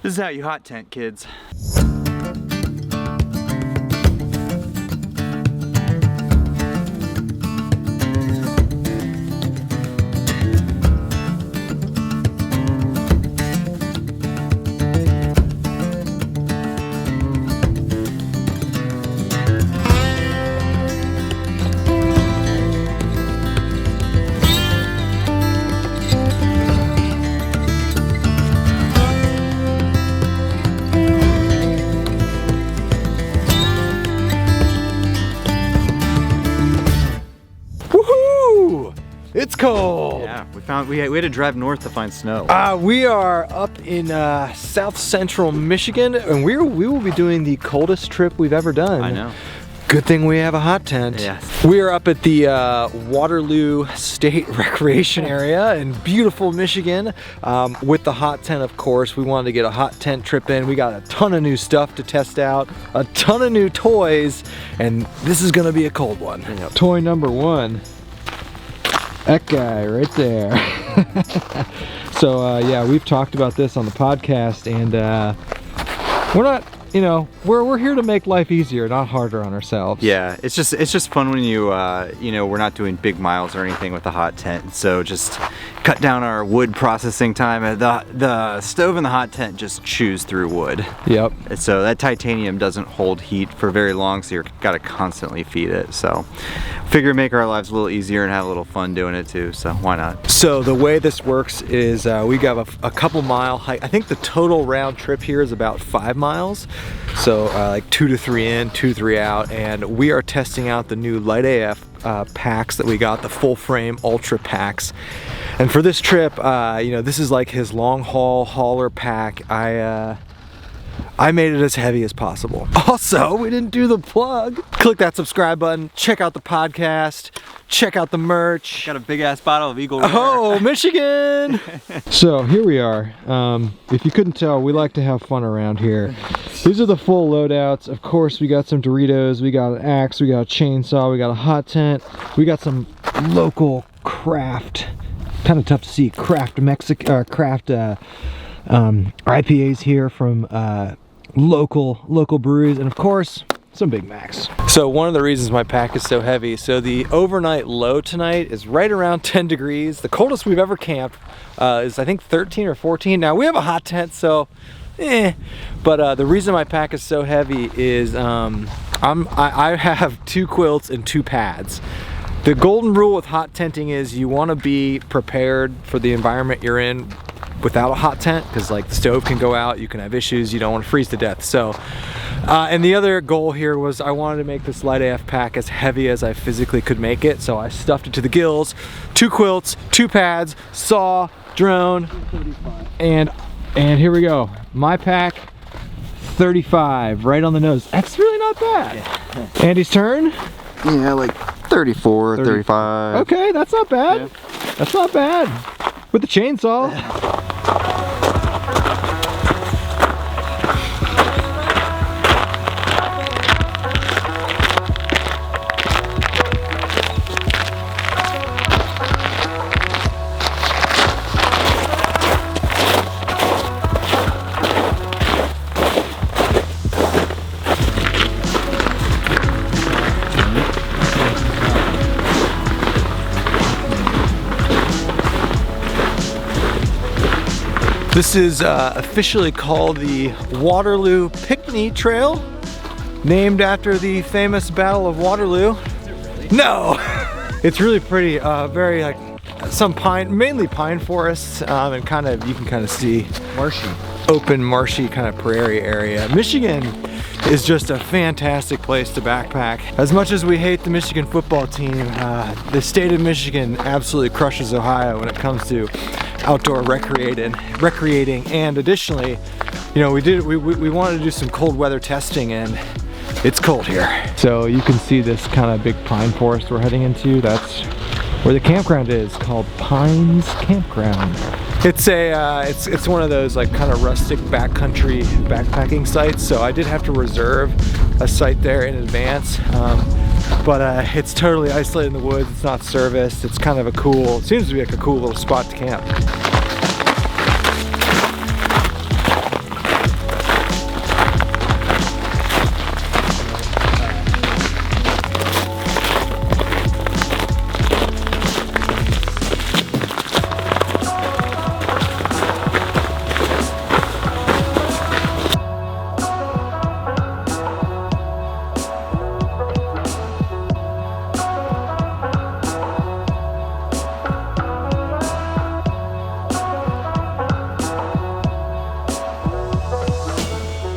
This is how you hot tent, kids. It's cold. Yeah, we had to drive north to find snow. We are up in south central Michigan, and we will be doing the coldest trip we've ever done. I know. Good thing we have a hot tent. Yes. We are up at the Waterloo State Recreation Area in beautiful Michigan with the hot tent, of course. We wanted to get a hot tent trip in. We got a ton of new stuff to test out, a ton of new toys, and this is gonna be a cold one. Yep. Toy number one. That guy right there. So yeah, we've talked about this on the podcast, and we're not, you know, we're here to make life easier, not harder on ourselves. Yeah, it's just fun when you you know, we're not doing big miles or anything with the hot tent, so just cut down our wood processing time. The stove in the hot tent just chews through wood. Yep. So that titanium doesn't hold heat for very long, so you've got to constantly feed it. So figure make our lives a little easier and have a little fun doing it too, so why not? So the way this works is we got a couple mile hike. I think the total round trip here is about 5 miles. So like 2 to 3 in, 2 to 3 out, and we are testing out the new Light AF packs that we got, the full frame ultra packs. And for this trip, you know, this is like his long haul hauler pack. I made it as heavy as possible. Also, we didn't do the plug. Click that subscribe button, check out the podcast, check out the merch. Got a big ass bottle of Eagle Rare. Oh, Michigan! So here we are. If you couldn't tell, we like to have fun around here. These are the full loadouts. Of course, we got some Doritos, we got an axe, we got a chainsaw, we got a hot tent, we got some local craft, kind of tough to see, craft IPAs here from local breweries, and of course some Big Macs. So one of the reasons my pack is so heavy, so the overnight low tonight is right around 10 degrees. The coldest we've ever camped is I think 13 or 14. Now we have a hot tent, so but the reason my pack is so heavy is I have 2 quilts and 2 pads. The golden rule with hot tenting is you want to be prepared for the environment you're in without a hot tent, because like the stove can go out, you can have issues, you don't want to freeze to death. So and the other goal here was I wanted to make this Light AF pack as heavy as I physically could make it, so I stuffed it to the gills. 2 quilts, 2 pads, saw, drone, and here we go. My pack, 35, right on the nose. That's really not bad. Yeah. Andy's turn? Yeah, like 34, 35. Okay, that's not bad. Yeah. That's not bad. With the chainsaw. This is officially called the Waterloo Picnic Trail, named after the famous Battle of Waterloo. Is it really? No! It's really pretty, very like some pine, mainly pine forests, and kind of, you can kind of see Marshy. Open, marshy kind of prairie area. Michigan is just a fantastic place to backpack. As much as we hate the Michigan football team, the state of Michigan absolutely crushes Ohio when it comes to outdoor recreating, and additionally, you know, we wanted to do some cold weather testing, and it's cold here. So you can see this kind of big pine forest we're heading into. That's where the campground is, called Pines Campground. It's it's one of those like kind of rustic backcountry backpacking sites, so I did have to reserve a site there in advance, but it's totally isolated in the woods. It's not serviced. It's kind of a cool, it seems to be like a cool little spot to camp.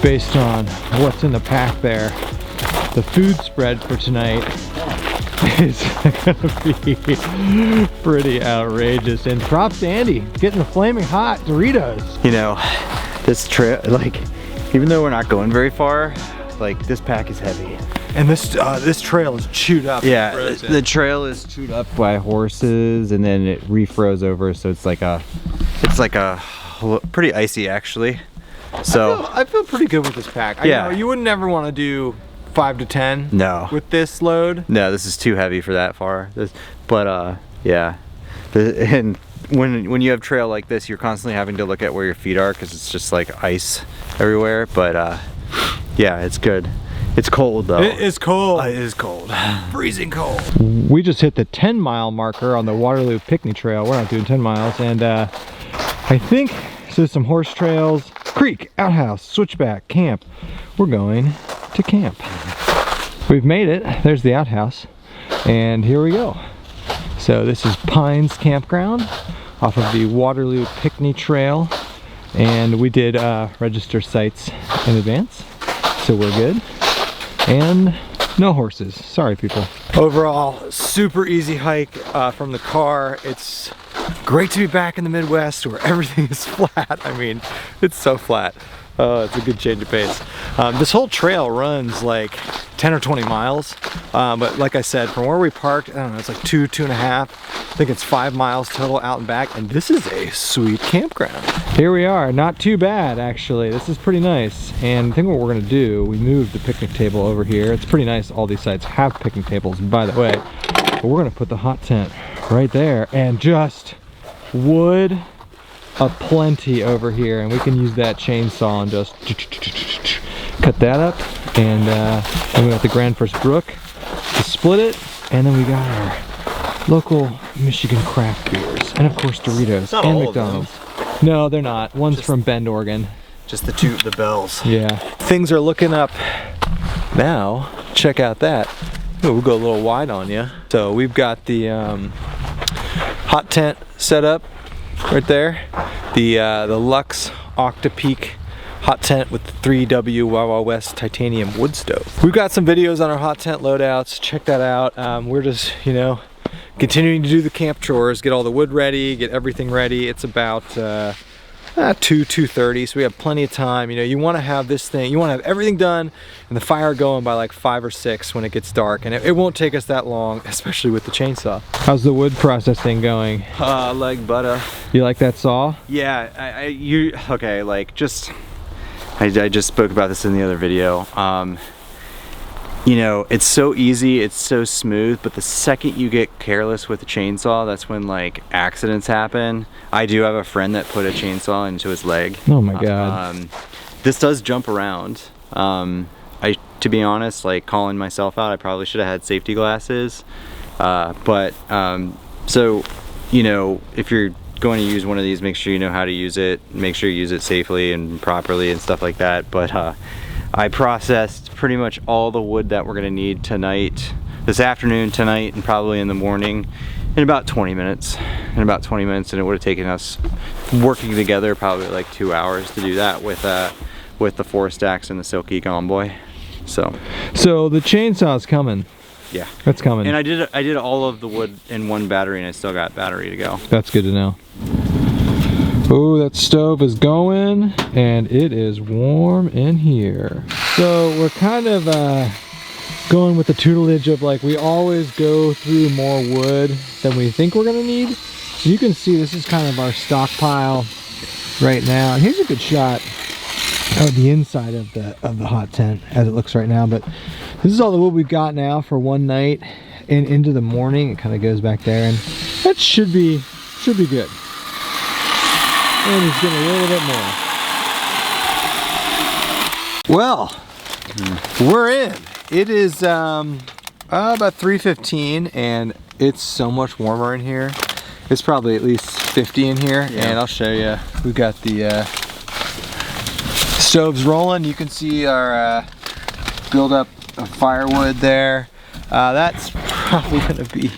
based on what's in the pack there, the food spread for tonight is gonna be pretty outrageous. And props to Andy, getting the flaming hot Doritos. You know, this trail, like, even though we're not going very far, like, this pack is heavy. And this trail is chewed up. Yeah, the trail is chewed up by horses, and then it refroze over, so it's like a pretty icy actually. So I feel pretty good with this pack. Yeah. I know you would never want to do 5 to 10. No. With this load. No, this is too heavy for that far. Yeah. And when you have trail like this, you're constantly having to look at where your feet are because it's just like ice everywhere. But yeah, it's good. It's cold though. It is cold. It is cold. Freezing cold. We just hit the 10-mile marker on the Waterloo picnic trail. We're not doing 10 miles. And I think there's some horse trails, creek, outhouse, switchback, camp. We're going to camp. We've made it. There's the outhouse. And here we go. So this is Pines Campground off of the Waterloo picnic trail. And we did register sites in advance. So we're good. And no horses. Sorry, people. Overall, super easy hike from the car. It's great to be back in the Midwest where everything is flat. I mean, it's so flat. It's a good change of pace. This whole trail runs like 10 or 20 miles. But like I said, from where we parked, I don't know, it's like 2.5. I think it's 5 miles total out and back. And this is a sweet campground. Here we are, not too bad actually. This is pretty nice. And I think what we're gonna do, we moved the picnic table over here. It's pretty nice, all these sites have picnic tables, by the way. But we're gonna put the hot tent right there and just wood aplenty over here. And we can use that chainsaw and just cut that up. And then we got the Grand First Brook to split it. And then we got our local Michigan craft beers. And of course Doritos and McDonald's. No, they're not. One's from Bend, Oregon. Just the bells. Yeah. Things are looking up now. Check out that. Oh, we'll go a little wide on you. So we've got the hot tent set up right there. The Lux Octopeak hot tent with the 3W Wawa West titanium wood stove. We've got some videos on our hot tent loadouts. Check that out. We're just, you know, continuing to do the camp chores, get all the wood ready, get everything ready. It's about 2:30, so we have plenty of time. You know, you want to have this thing, you want to have everything done and the fire going by like 5 or 6 when it gets dark, and it won't take us that long, especially with the chainsaw. How's the wood processing going? Like butter. You like that saw? Yeah, okay, like I just spoke about this in the other video. You know, it's so easy, it's so smooth, but the second you get careless with the chainsaw, that's when like accidents happen. I do have a friend that put a chainsaw into his leg. Oh my God. This does jump around. To be honest, like calling myself out, I probably should have had safety glasses. So, you know, if you're going to use one of these, make sure you know how to use it, make sure you use it safely and properly and stuff like that. But I processed pretty much all the wood that we're gonna need tonight, this afternoon, tonight, and probably in the morning in about 20 minutes. And it would have taken us working together probably like 2 hours to do that with the 4 stacks and the Silky Convoy. So the chainsaw's coming. Yeah, that's coming. And I did all of the wood in one battery, and I still got battery to go. That's good to know. Oh, that stove is going, and it is warm in here. So we're kind of going with the tutelage of like, we always go through more wood than we think we're gonna need. So you can see this is kind of our stockpile right now. And here's a good shot of the inside of the hot tent as it looks right now. But this is all the wood we've got now for one night and into the morning. It kind of goes back there, and that should be good. And he's getting a little bit more. Well, we're in. It is about 3:15, and it's so much warmer in here. It's probably at least 50 in here, yeah. And I'll show you. We've got the stoves rolling. You can see our buildup of firewood there. That's probably gonna be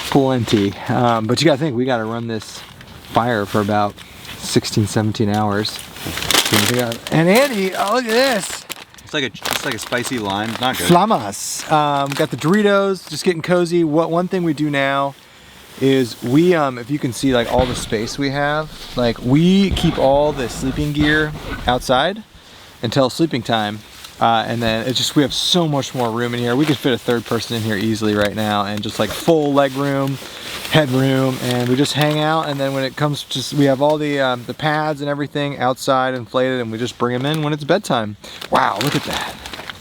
plenty. But you gotta think, we gotta run this fire for about 16, 17 hours. napkins. We got, and Andy, oh look at this. It's like a spicy lime. Not good. Flamas. Got the Doritos, just getting cozy. One thing we do now is we, if you can see like all the space we have, like we keep all the sleeping gear outside until sleeping time. And then it's just, we have so much more room in here. We could fit a third person in here easily right now, and just like full leg room, head room, and we just hang out. And then when it comes to, we have all the pads and everything outside inflated, and we just bring them in when it's bedtime. Wow, look at that.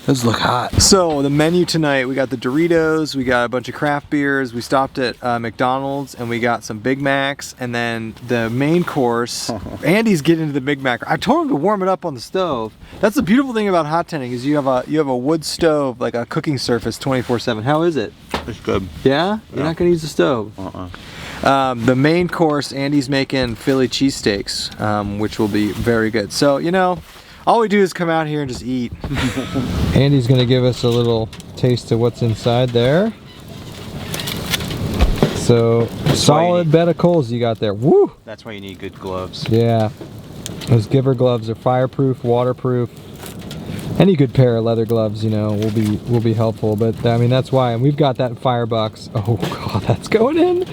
Those look hot. So the menu tonight, we got the Doritos, we got a bunch of craft beers, we stopped at McDonald's and we got some Big Macs, and then the main course, Andy's getting into the Big Mac. I told him to warm it up on the stove. That's the beautiful thing about hot tenting, is you have a wood stove, like a cooking surface 24/7. How is it? It's good. Yeah? You're not gonna use the stove? The main course, Andy's making Philly cheesesteaks, which will be very good. So, you know, all we do is come out here and just eat. Andy's gonna give us a little taste of what's inside there. So, solid bed of coals you got there. Woo! That's why you need good gloves. Yeah. Those Giver gloves are fireproof, waterproof. Any good pair of leather gloves, you know, will be helpful. But I mean, that's why. And we've got that firebox. Oh God, that's going in.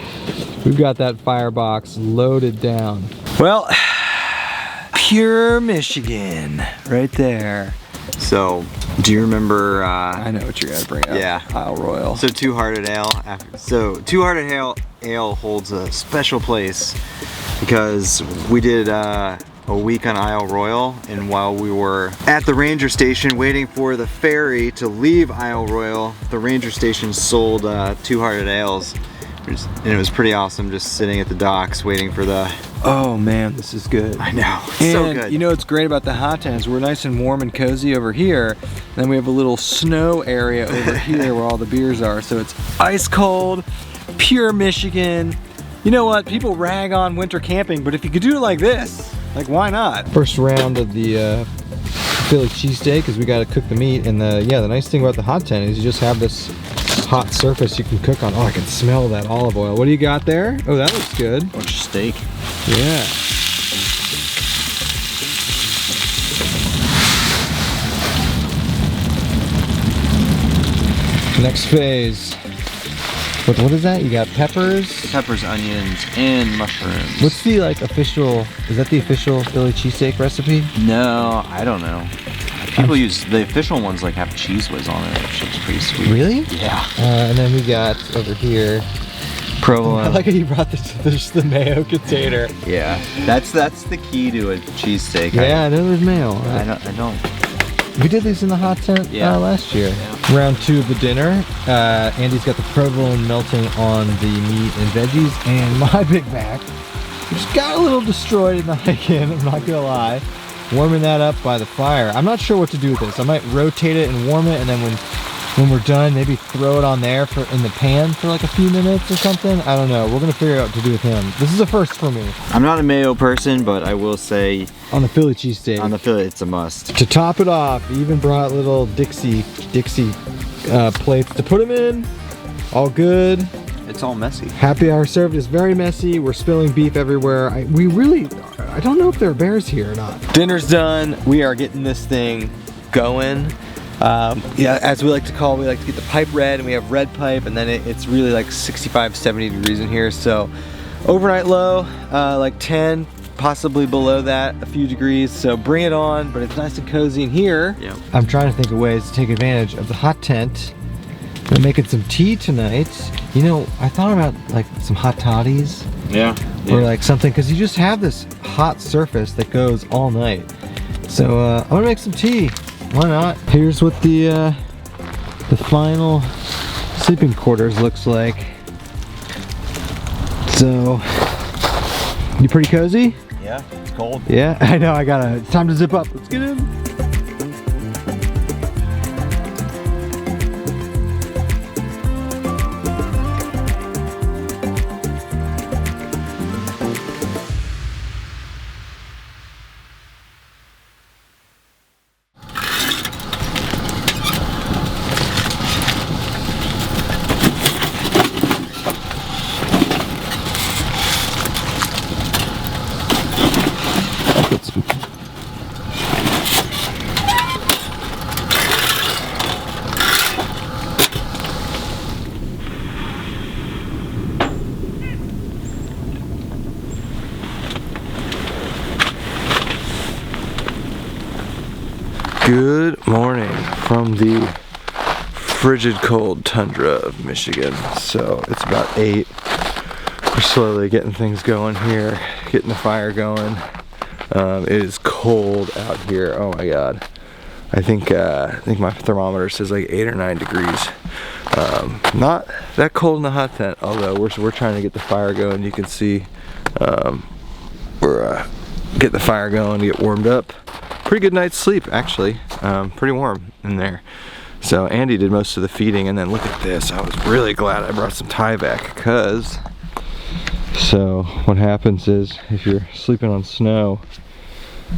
We've got that firebox loaded down. Well, pure Michigan, right there. So, do you remember? I know what you're gonna bring up. Yeah, Isle Royal. So Two Hearted Ale. Two Hearted Ale holds a special place because we did a week on Isle Royal, and while we were at the ranger station waiting for the ferry to leave Isle Royal, the ranger station sold Two Hearted Ales, and it was pretty awesome just sitting at the docks waiting for the... Oh man, this is good. I know, it's and so good. You know what's great about the hot tent is we're nice and warm and cozy over here, and then we have a little snow area over here where all the beers are, so it's ice cold, pure Michigan. You know what, people rag on winter camping, but if you could do it like this, like why not? First round of the Philly cheesesteak is we got to cook the meat, and the nice thing about the hot tent is you just have this hot surface you can cook on. Oh, I can smell that olive oil. What do you got there? Oh, that looks good. Bunch of steak. Yeah. Next phase. What is that? You got peppers? Peppers, onions, and mushrooms. What's the official, is that the official Philly cheesesteak recipe? No, I don't know. People use, the official ones like have cheese whiz on it, which looks pretty sweet. Really? Yeah. And then we got over here, provolone. I like how you brought this the mayo container. Yeah, that's the key to a cheesesteak. Yeah, I know there's mayo. I don't. We did these in the hot tent last year. Yeah. Round 2 of the dinner. Andy's got the provolone melting on the meat and veggies, and my Big Mac, which got a little destroyed in the hike-in, I'm not gonna lie. Warming that up by the fire. I'm not sure what to do with this. I might rotate it and warm it, and then when we're done, maybe throw it on there in the pan for like a few minutes or something. I don't know. We're gonna figure out what to do with him. This is a first for me. I'm not a mayo person, but I will say on the Philly cheesesteak. On the Philly, it's a must. To top it off, he even brought little Dixie plates to put them in. All good. It's all messy. Happy hour served is very messy. We're spilling beef everywhere. I don't know if there are bears here or not. Dinner's done. We are getting this thing going. Yeah, as we like to call, we like to get the pipe red, and we have red pipe, and then it's really like 65, 70 degrees in here. So overnight low, like 10, possibly below that, a few degrees. So bring it on, but it's nice and cozy in here. Yeah. I'm trying to think of ways to take advantage of the hot tent. We're making some tea tonight. You know, I thought about like some hot toddies. Yeah. Or like something, because you just have this hot surface that goes all night. So I'm gonna make some tea. Why not? Here's what the final sleeping quarters looks like. So, you pretty cozy? Yeah, it's cold. Yeah, I know. It's time to zip up. Let's get in. Good morning from the frigid cold tundra of Michigan. So it's about 8. We're slowly getting things going here, getting the fire going. It is cold out here. Oh my god. I think my thermometer says like 8 or 9 degrees. Not that cold in the hot tent, although we're trying to get the fire going. You can see we're getting the fire going to get warmed up. Pretty good night's sleep, actually. Pretty warm in there. So Andy did most of the feeding, and then look at this. I was really glad I brought some Tyvek, because so what happens is if you're sleeping on snow,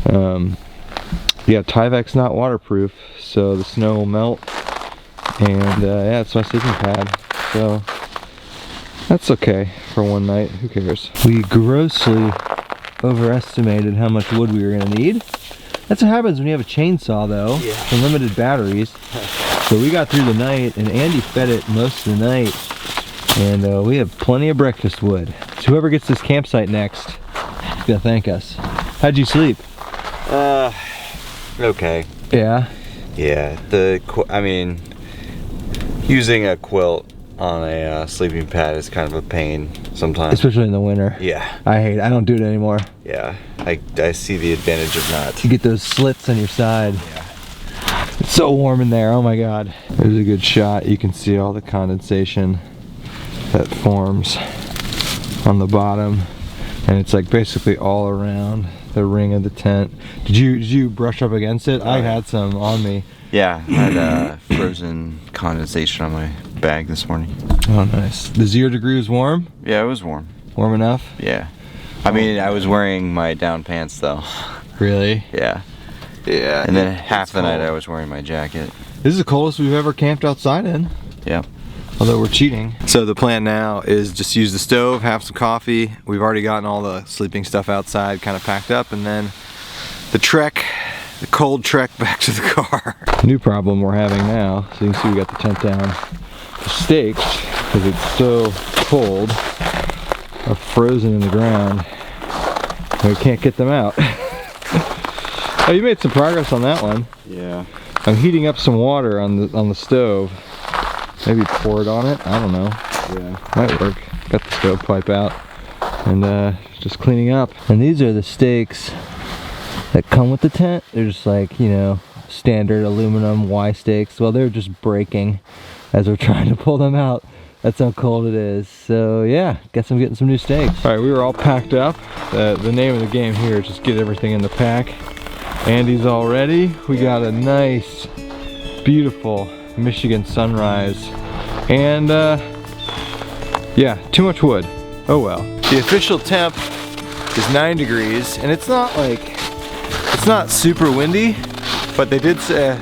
yeah, Tyvek's not waterproof, so the snow will melt, and yeah, it's my sleeping pad. So that's okay for one night. Who cares? We grossly overestimated how much wood we were gonna need. That's what happens when you have a chainsaw, though, and limited batteries. So we got through the night, and Andy fed it most of the night, and we have plenty of breakfast wood. So whoever gets this campsite next is gonna thank us. How'd you sleep? Okay. Yeah? Yeah, I mean, using a quilt on a sleeping pad is kind of a pain sometimes. Especially in the winter. Yeah. I don't do it anymore. Yeah, I see the advantage of not. You get those slits on your side. Yeah. It's so warm in there, oh my god. There's a good shot. You can see all the condensation that forms on the bottom. And it's like basically all around the ring of the tent. Did you brush up against it? I had some on me. Yeah, I had frozen condensation on my bag this morning. Oh nice. The 0 degrees warm? Yeah, it was warm. Warm enough? Yeah. I mean, I was wearing my down pants though. Really? Yeah. Yeah. And then half the night I was wearing my jacket. This is the coldest we've ever camped outside in. Yep. Although we're cheating. So the plan now is just use the stove, have some coffee. We've already gotten all the sleeping stuff outside kind of packed up, and then the cold trek back to the car. New problem we're having now. So you can see we got the tent down. The stakes, because it's so cold, are frozen in the ground. And we can't get them out. Oh, you made some progress on that one. Yeah. I'm heating up some water on the stove. Maybe pour it on it. I don't know. Yeah, might work. Got the stovepipe out and just cleaning up. And these are the stakes that come with the tent. They're just like, you know, standard aluminum Y stakes. Well, they're just breaking as we're trying to pull them out. That's how cold it is. So yeah, guess I'm getting some new stakes. All right, we were all packed up. The name of the game here is just get everything in the pack. Andy's all ready. We got a nice, beautiful Michigan sunrise, and yeah, too much wood. Oh well. The official temp is 9 degrees, and it's not super windy, but they did say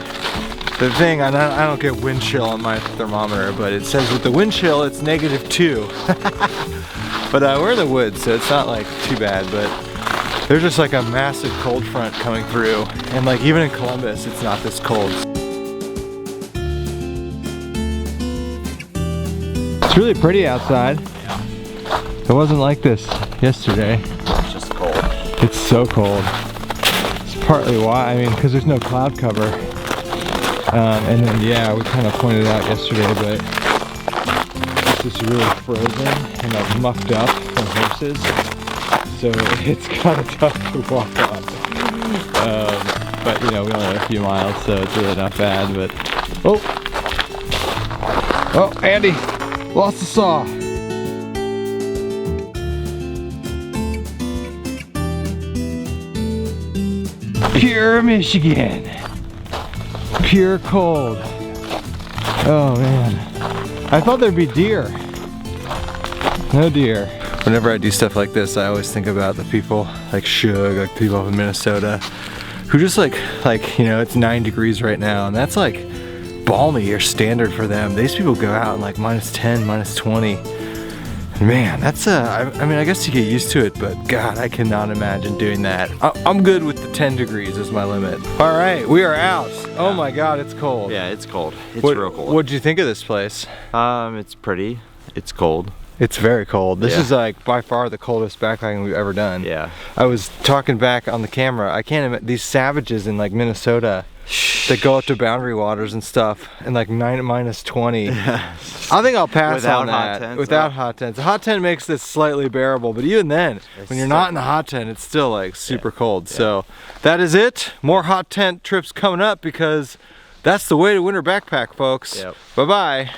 the thing. I don't get wind chill on my thermometer, but it says with the wind chill it's -2. But we're in the woods, so it's not like too bad. But there's just like a massive cold front coming through, and like even in Columbus, it's not this cold. It's really pretty outside. It wasn't like this yesterday. It's just cold. It's so cold. It's partly why, I mean, because there's no cloud cover. And then, yeah, we kind of pointed out yesterday, but it's just really frozen and like mucked up from horses. So it's kind of tough to walk on. But, you know, we only have a few miles, so it's really not bad, but... Oh, Andy! Lost the saw. Pure Michigan. Pure cold. Oh man. I thought there'd be deer. No deer. Whenever I do stuff like this, I always think about the people like Shug, like people up in Minnesota, who just like, you know, it's 9 degrees right now, and that's like balmy or standard for them. These people go out in like -10, -20. Man, that's I mean, I guess you get used to it, but God, I cannot imagine doing that. I'm good with the 10 degrees as my limit. All right, we are out. Oh my God, it's cold. Yeah, it's cold. It's real cold. What'd you think of this place? It's pretty. It's cold. It's very cold. This is like by far the coldest backpacking we've ever done. Yeah. I was talking back on the camera. I can't imagine these savages in like Minnesota that go up to boundary waters and stuff, and like -20. I think I'll pass Without on hot that. tents, Without hot tents. The hot tent makes this slightly bearable, but even then, when you're not in the hot tent, it's still like super cold. So that is it. More hot tent trips coming up because that's the way to winter backpack, folks. Bye-bye.